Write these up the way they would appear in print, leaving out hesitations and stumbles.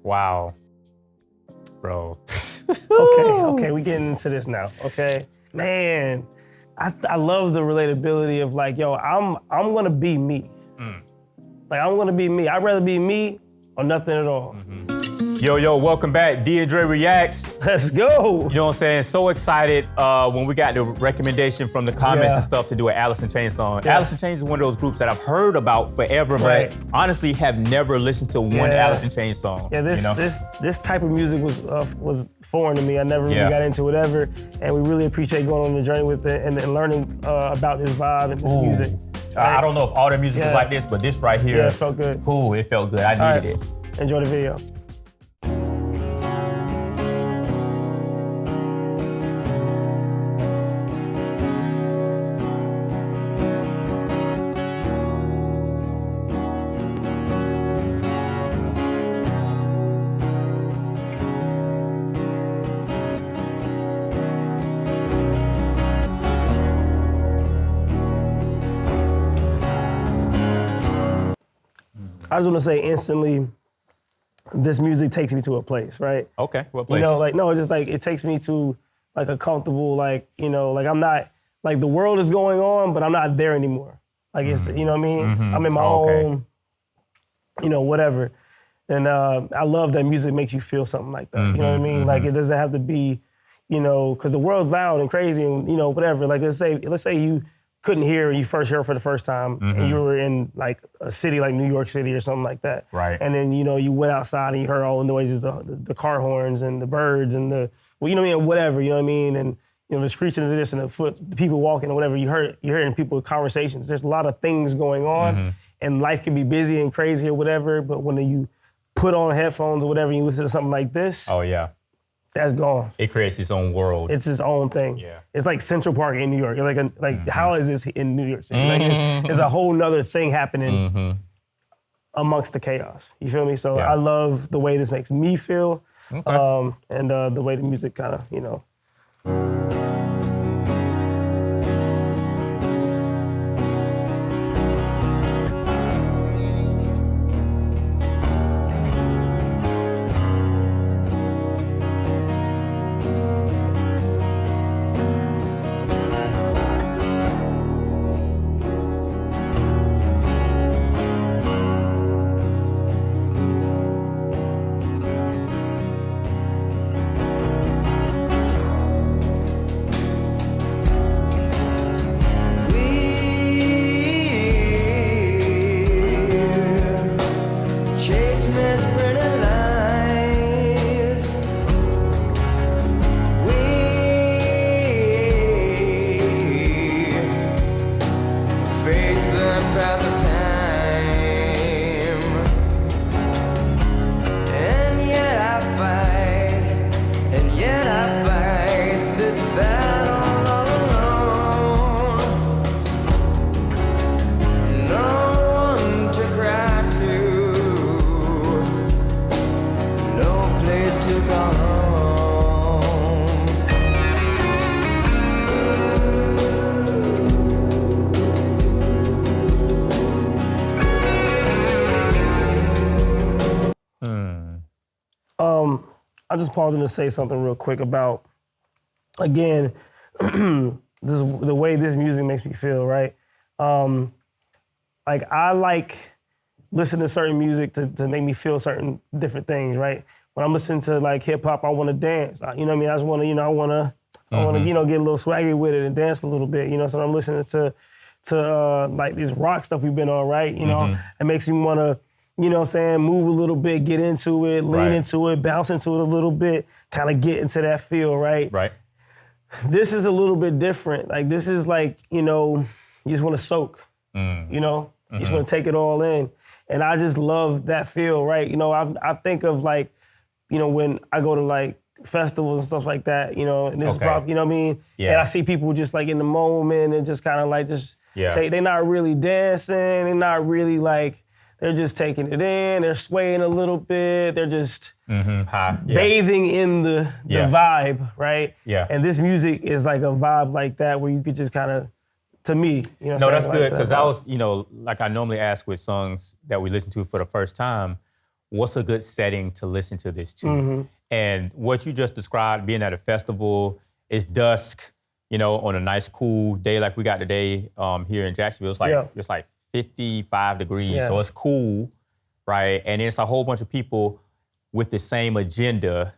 Wow. Bro. Okay, we getting into this now, okay? Man, I love the relatability of like, yo, I'm gonna be me. Like, I'm gonna be me. I'd rather be me or nothing at all. Yo, welcome back. D and Dre Reacts. Let's go. You know what I'm saying? So excited when we got the recommendation from the comments Yeah. and stuff to do an Alice in Chains song. Yeah. Alice in Chains is one of those groups that I've heard about forever, Right. but honestly have never listened to one Yeah. Alice in Chains song. Yeah, this you know? this type of music was foreign to me. I never really Yeah. got into it ever, and we really appreciate going on the journey with it and learning about this vibe and this Ooh. music. I don't know if all their music is Yeah. like this, but this right here, Yeah, it felt good. Ooh, it felt good. I needed All right. it. Enjoy the video. I just want to say instantly, this music takes me to a place, right? Okay, what place? You know, like, no, it's just like, it takes me to like a comfortable, like, you know, like I'm not, like the world is going on, but I'm not there anymore. Like it's, you know what I mean? I'm in my own, you know, whatever. And I love that music makes you feel something like that. You know what I mean? Like it doesn't have to be, you know, because the world's loud and crazy and, you know, whatever. Like let's say you couldn't hear, you first heard for the first time, and you were in like a city like New York City or something like that. Right. And then, you know, you went outside and you heard all the noises, the car horns and the birds and the, well, you know what I mean, whatever, you know what I mean? And, you know, the screeching of this and the people walking or whatever, you're hearing people conversations. There's a lot of things going on and life can be busy and crazy or whatever, but when you put on headphones or whatever and you listen to something like this, Oh yeah, that's gone. it creates its own world. It's its own thing. Yeah. It's like Central Park in New York. Like how is this in New York City? Like it's a whole nother thing happening amongst the chaos. You feel me? So Yeah. I love the way this makes me feel, Okay. and the way the music kind of, you know. I'm just pausing to say something real quick about, again, the way this music makes me feel, right? Like I like listening to certain music to make me feel certain different things, right? When I'm listening to like hip hop, I want to dance. You know what I mean? I just want to, you know, I want to, you know, get a little swaggy with it and dance a little bit, you know. So I'm listening to like this rock stuff we've been on, right? You know, it makes me want to, you know what I'm saying, move a little bit, get into it, lean into it, bounce into it a little bit, kind of get into that feel, right? Right. This is a little bit different. Like this is like, you know, you just want to soak, you know? You just want to take it all in. And I just love that feel, right? You know, I think of like, you know, when I go to like festivals and stuff like that, you know, and this is probably, you know what I mean? Yeah. And I see people just like in the moment and just kind of like they're not really dancing, they're not really like, they're just taking it in, they're swaying a little bit, they're just bathing in the vibe, right? Yeah. And this music is like a vibe like that where you could just kind of, to me, you know. No, that's like good, because I was, you know, like I normally ask with songs that we listen to for the first time, what's a good setting to listen to this to? And what you just described, being at a festival, it's dusk, on a nice cool day like we got today here in Jacksonville. It's like 55 degrees, so it's cool, right? And it's a whole bunch of people with the same agenda,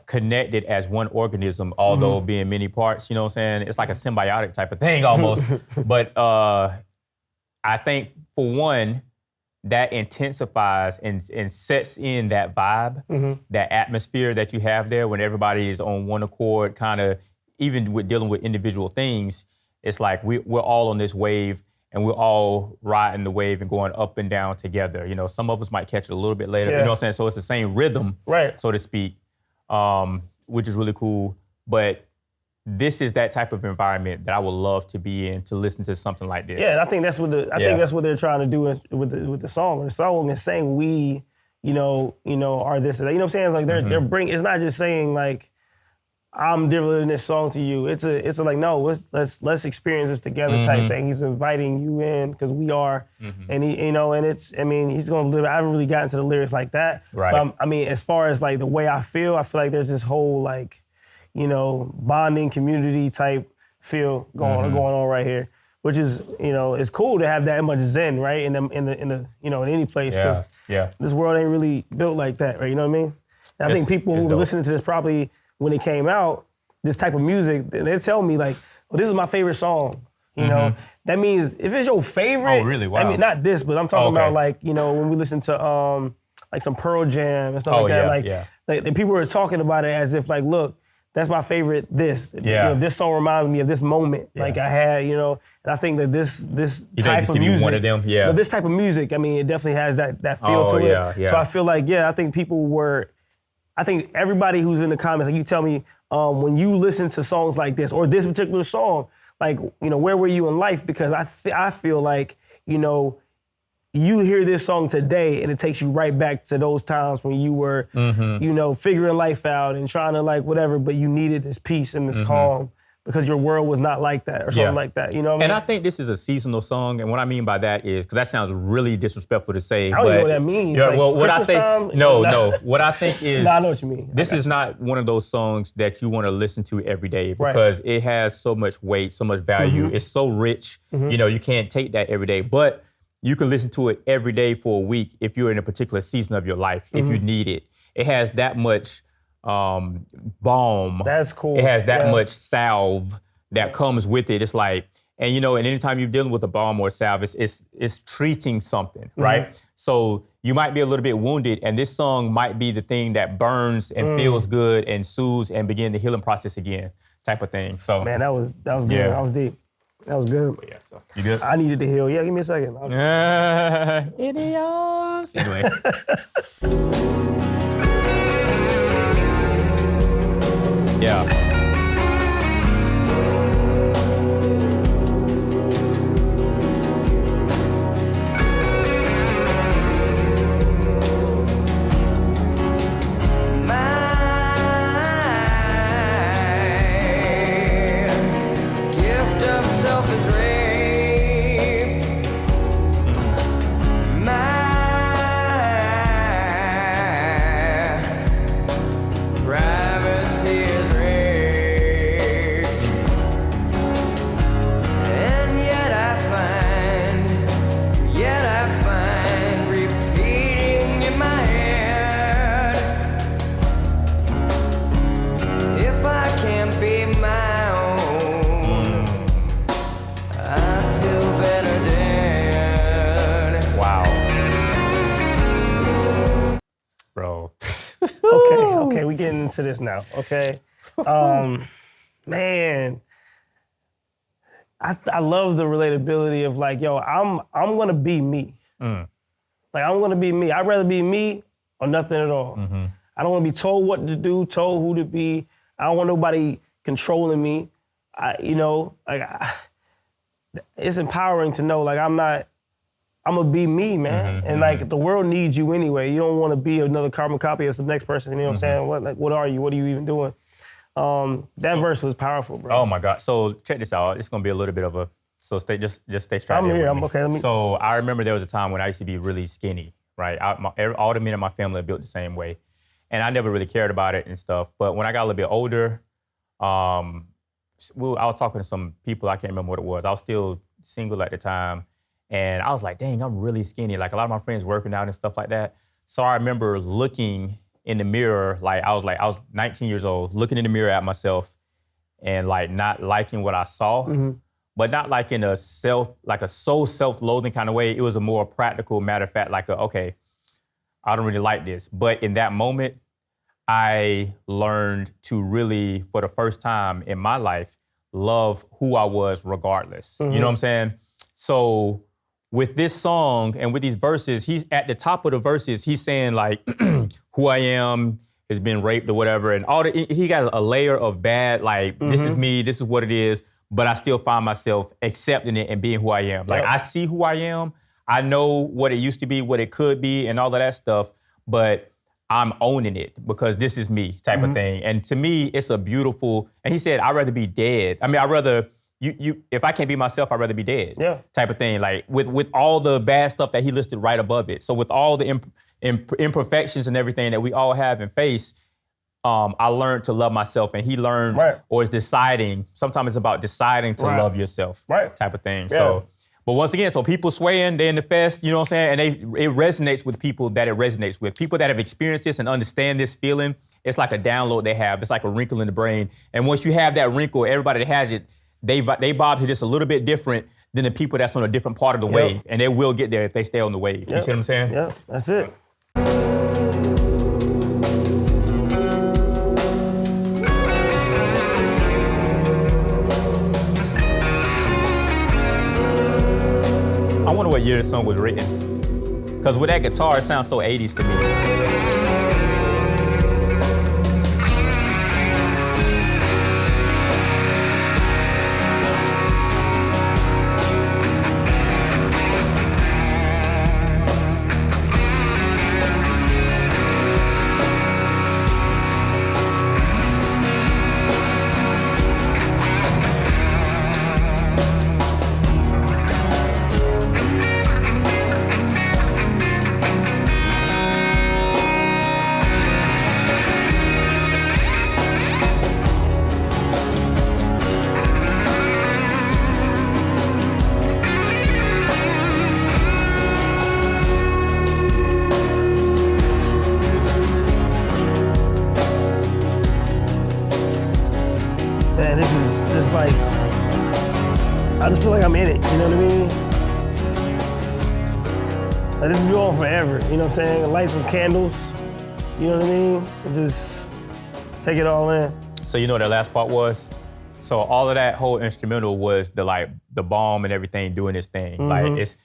connected as one organism, although being many parts, you know what I'm saying? It's like a symbiotic type of thing almost. But I think for one, that intensifies and sets in that vibe, that atmosphere that you have there when everybody is on one accord, kind of, even with dealing with individual things, it's like we're all on this wave and we're all riding the wave and going up and down together. Some of us might catch it a little bit later, you know what I'm saying? So it's the same rhythm, so to speak, which is really cool. But this is that type of environment that I would love to be in, to listen to something like this. Yeah, and I think that's what think that's what they're trying to do with the song. The song is saying we, are this. You know what I'm saying? Like they're bringing. It's not just saying like I'm delivering this song to you. It's a like no, let's experience this together type thing. He's inviting you in because we are, and he, and it's. I mean, he's gonna deliver. I haven't really gotten to the lyrics like that. Right. But I mean, as far as like the way I feel like there's this whole like, bonding community type feel going on right here, which is, it's cool to have that much zen, right? In the in any place, because this world ain't really built like that, right? You know what I mean? And I think people who were listening to this probably when it came out, this type of music, they tell me like, oh, this is my favorite song. That means if it's your favorite, oh really? Wow. I mean, not this, but I'm talking about like, when we listen to like some Pearl Jam and stuff like that, like the people were talking about it as if like, look, that's my favorite. This song reminds me of this moment, like I had, and I think that this type of music, one of them, but this type of music, I mean, it definitely has that feel to it. Yeah. So I feel like, I think I think everybody who's in the comments, like you tell me, when you listen to songs like this or this particular song, like, where were you in life? Because I feel like, you hear this song today and it takes you right back to those times when you were, figuring life out and trying to like whatever, but you needed this peace and this calm because your world was not like that or something like that. You know what I mean? And I think this is a seasonal song. And what I mean by that is, because that sounds really disrespectful to say. I don't know what that means. Yeah, like well, what I Christmas say, time? no. What I think is, I know what you mean. This is not one of those songs that you want to listen to every day because it has so much weight, so much value. It's so rich. You can't take that every day. But you can listen to it every day for a week if you're in a particular season of your life, if you need it. It has that much balm. That's cool. It has that much salve that comes with it. It's like, and and anytime you're dealing with a balm or a salve, it's treating something, right? So you might be a little bit wounded, and this song might be the thing that burns and feels good and soothes and begin the healing process again, type of thing. So man, that was good. Yeah. That was deep. That was good. Yeah, so you good? I needed to heal. Yeah, give me a second. Idioms. Anyway. Yeah. Okay, we getting into this now, okay? Man, I love the relatability of like, yo, I'm gonna be me. Like, I'm gonna be me. I'd rather be me or nothing at all. I don't wanna be told what to do, told who to be. I don't want nobody controlling me. It's empowering to know, like, I'm gonna be me, man. And like the world needs you anyway. You don't wanna be another carbon copy of the next person, you know what I'm saying? What are you? What are you even doing? That verse was powerful, bro. Oh my God. So check this out. It's gonna be a little bit of just stay straight. I'm here, I'm okay. So I remember there was a time when I used to be really skinny, right? All the men in my family are built the same way. And I never really cared about it and stuff. But when I got a little bit older, I was talking to some people, I can't remember what it was. I was still single at the time. And I was like, dang, I'm really skinny. Like a lot of my friends working out and stuff like that. So I remember looking in the mirror, I was 19 years old, looking in the mirror at myself and like not liking what I saw, but not like in a self-loathing kind of way. It was a more practical matter of fact, okay, I don't really like this. But in that moment, I learned to really, for the first time in my life, love who I was regardless. You know what I'm saying? So with this song and with these verses, he's at the top of the verses, he's saying like, who I am has been raped or whatever. And he got a layer of bad, like, this is me, this is what it is, but I still find myself accepting it and being who I am. Like, I see who I am. I know what it used to be, what it could be, and all of that stuff, but I'm owning it because this is me type of thing. And to me, it's a beautiful, and he said, I'd rather be dead. I mean, I'd rather, if I can't be myself, I'd rather be dead type of thing. Like with all the bad stuff that he listed right above it. So with all the imperfections and everything that we all have and face, I learned to love myself, and he learned or is deciding. Sometimes it's about deciding to love yourself type of thing. Yeah. So, but once again, so people swaying, they're in the fest, you know what I'm saying? And it resonates with people that it resonates with. People that have experienced this and understand this feeling, it's like a download they have. It's like a wrinkle in the brain. And once you have that wrinkle, everybody that has it, they bob to this a little bit different than the people that's on a different part of the wave. And they will get there if they stay on the wave. You see what I'm saying? Yeah, that's it. I wonder what year this song was written. Because with that guitar, it sounds so 80s to me. Man, this is just like, I just feel like I'm in it, you know what I mean? Like this can go on forever, you know what I'm saying? Lights with candles, you know what I mean? And just take it all in. So you know what that last part was? So all of that whole instrumental was the bomb and everything doing its thing. Like it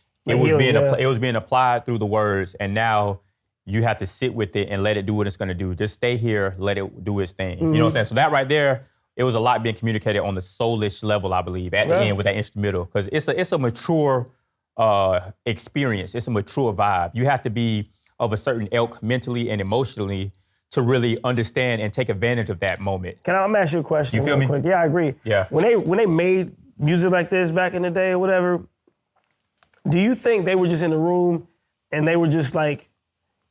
was being applied through the words, and now you have to sit with it and let it do what it's gonna do. Just stay here, let it do its thing. You know what I'm saying? So that right there, it was a lot being communicated on the soulish level, I believe, at the end with that instrumental, because it's a mature experience. It's a mature vibe. You have to be of a certain ilk mentally and emotionally to really understand and take advantage of that moment. I'm ask you a question? You feel me? Quick? Yeah, I agree. Yeah. When they made music like this back in the day or whatever, do you think they were just in the room and they were just like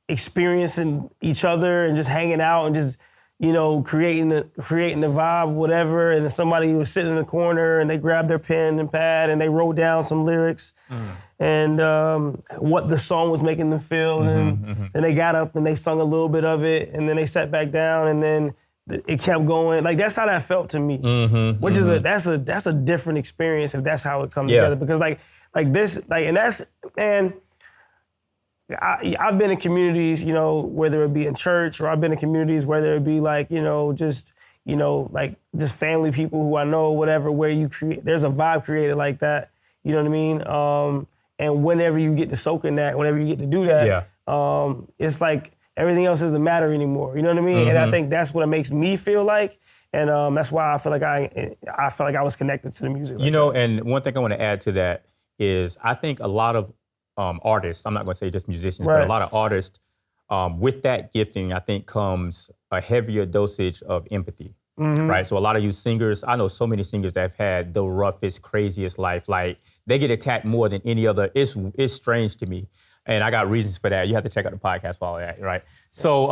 experiencing each other and just hanging out and just, you know, creating the vibe, whatever, and then somebody was sitting in the corner and they grabbed their pen and pad and they wrote down some lyrics and what the song was making them feel, and then they got up and they sung a little bit of it, and then they sat back down, and then it kept going. Like that's how that felt to me, which is that's a different experience if that's how it comes together, because like this, like, and that's, man, I've been in communities, you know, whether it be in church, or I've been in communities whether it be like, you know, just family people who I know, whatever, where there's a vibe created like that, you know what I mean? And whenever you get to soak in that, whenever you get to do that, it's like everything else doesn't matter anymore, you know what I mean? And I think that's what it makes me feel like, and that's why I feel like I was connected to the music. You know, and one thing I want to add to that is I think a lot of artists, I'm not going to say just musicians, but a lot of artists, with that gifting, I think comes a heavier dosage of empathy, right? So a lot of you singers, I know so many singers that have had the roughest, craziest life. Like, they get attacked more than any other. It's strange to me. And I got reasons for that. You have to check out the podcast for all of that, right? So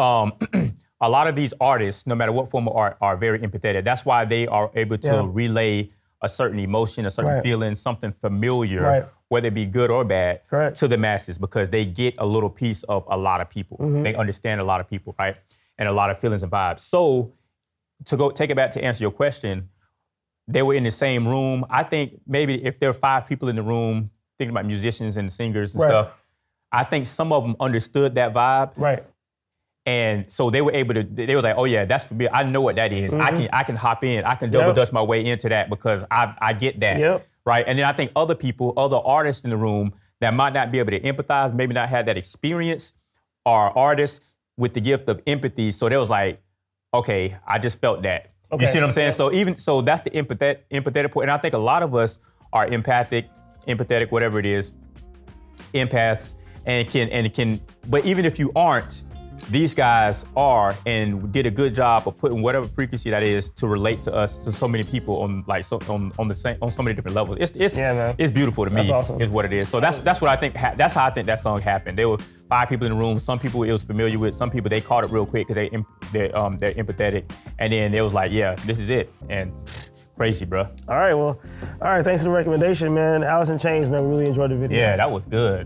a lot of these artists, no matter what form of art, are very empathetic. That's why they are able to relay a certain emotion, a certain feeling, something familiar, whether it be good or bad, to the masses, because they get a little piece of a lot of people. They understand a lot of people, right? And a lot of feelings and vibes. So to go take it back to answer your question, they were in the same room. I think maybe if there are 5 people in the room, thinking about musicians and singers and stuff, I think some of them understood that vibe. Right. And so they were able to, they were like, oh yeah, that's for me. I know what that is. I can hop in. I can double dutch my way into that because I get that. Right. And then I think other people, other artists in the room that might not be able to empathize, maybe not have that experience, are artists with the gift of empathy. So they was like, okay, I just felt that. You see what I'm saying? So that's the empathetic point. And I think a lot of us are empathetic, whatever it is, empaths, and can, but even if you aren't, these guys are and did a good job of putting whatever frequency that is to relate to us, to so many people on so many different levels. It's beautiful to me. That's awesome. Is what it is. So that's what I think. That's how I think that song happened. There were 5 people in the room. Some people it was familiar with. Some people they caught it real quick because they're empathetic. And then they was like, yeah, this is it. And crazy, bro. All right. Thanks for the recommendation, man. Alice in Chains, man. We really enjoyed the video. Yeah, that was good.